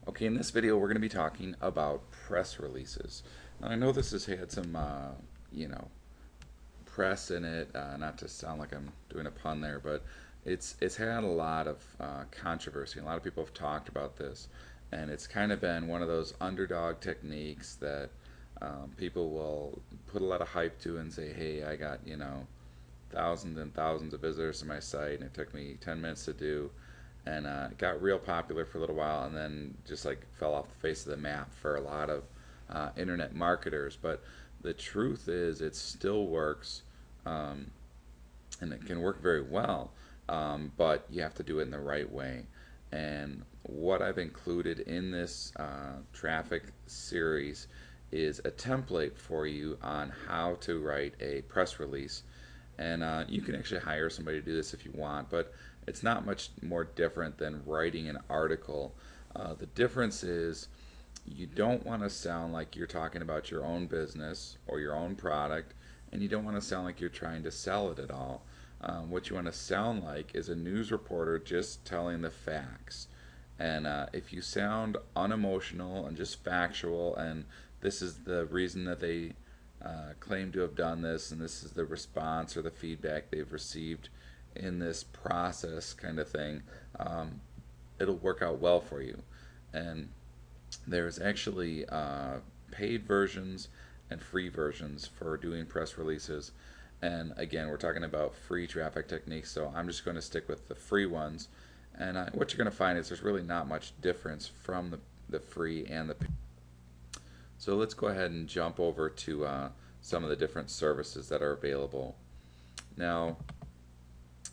Okay, in this video, we're going to be talking about press releases. Now, I know this has had some, you know, press in it. Not to sound like I'm doing a pun there, but it's had a lot of controversy. A lot of people have talked about this, and it's kind of been one of those underdog techniques that people will put a lot of hype to and say, "Hey, I got thousands and thousands of visitors to my site, and it took me 10 minutes to do." And it got real popular for a little while, and then just like fell off the face of the map for a lot of internet marketers. But the truth is, it still works, um, and it can work very well. But you have to do it in the right way. And what I've included in this traffic series is a template for you on how to write a press release. And you can actually hire somebody to do this if you want, but it's not much more different than writing an article. The difference is you don't want to sound like you're talking about your own business or your own product, and you don't want to sound like you're trying to sell it at all. What you want to sound like is a news reporter just telling the facts. And if you sound unemotional and just factual, and this is the reason that they claim to have done this, and this is the response or the feedback they've received in this process, kind of thing, um, it'll work out well for you. And there's actually paid versions and free versions for doing press releases. And again, we're talking about free traffic techniques, so I'm just going to stick with the free ones. And what you're going to find is there's really not much difference from the free and the paid. So let's go ahead and jump over to some of the different services that are available. Now,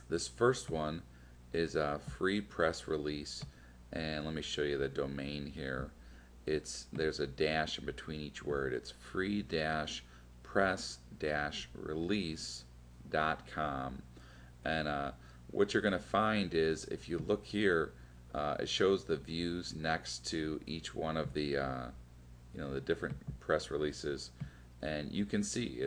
this first one is a free press release, and let me show you the domain here. There's a dash in between each word. It's free-press-release.com. And what you're going to find is if you look here, it shows the views next to each one of the different press releases, and you can see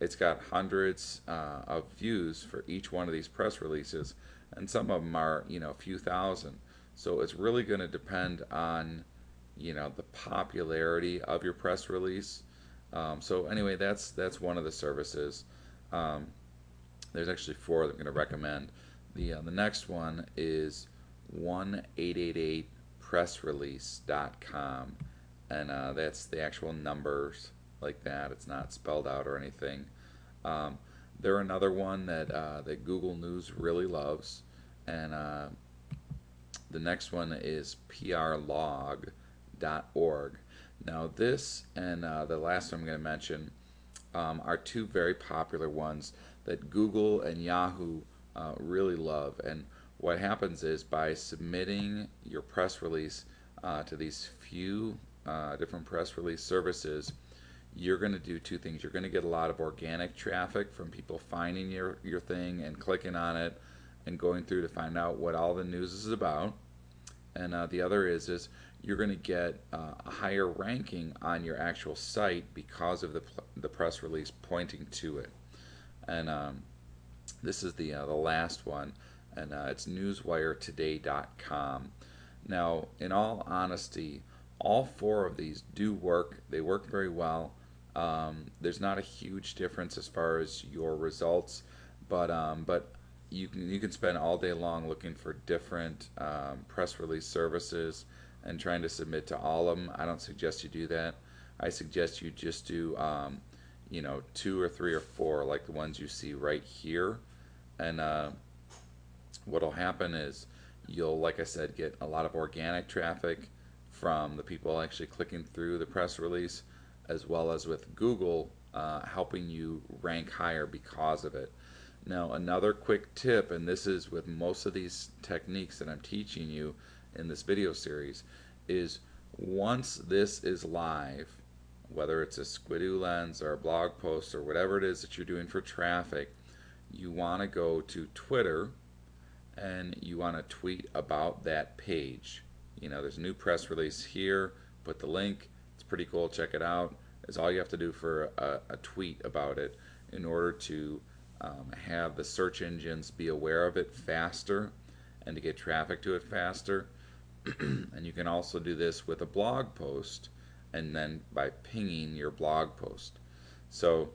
it's got hundreds of views for each one of these press releases, and some of them are a few thousand. So it's really going to depend on the popularity of your press release. So anyway, that's one of the services. Um, there's actually four that I'm going to recommend. The next one is 1-888-pressrelease.com, and that's the actual numbers like that. It's not spelled out or anything. Um, they're another one that Google News really loves, and the next one is prlog.org. Now this and the last one I'm going to mention are two very popular ones that Google and Yahoo really love. And what happens is by submitting your press release to these few different press release services, you're going to do two things. You're going to get a lot of organic traffic from people finding your thing and clicking on it and going through to find out what all the news is about. And the other is you're going to get a higher ranking on your actual site because of the press release pointing to it. And this is the last one, and it's newswiretoday.com. Now, in all honesty, all four of these do work. They work very well. There's not a huge difference as far as your results, but you can spend all day long looking for different press release services and trying to submit to all of them. I don't suggest you do that. I suggest you just do two or three or four like the ones you see right here. And what'll happen is you'll, like I said, get a lot of organic traffic from the people actually clicking through the press release, as well as with Google helping you rank higher because of it. Now, another quick tip, and this is with most of these techniques that I'm teaching you in this video series, is once this is live, whether it's a Squidoo Lens or a blog post or whatever it is that you're doing for traffic, you want to go to Twitter and you want to tweet about that page. There's a new press release here. Put the link. It's pretty cool. Check it out. It's all you have to do for a tweet about it in order to have the search engines be aware of it faster and to get traffic to it faster. And you can also do this with a blog post and then by pinging your blog post. So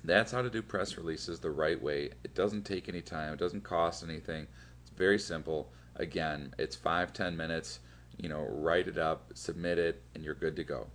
that's how to do press releases the right way. It doesn't take any time, it doesn't cost anything. It's very simple. Again, it's 5-10 minutes. Write it up, submit it, and you're good to go.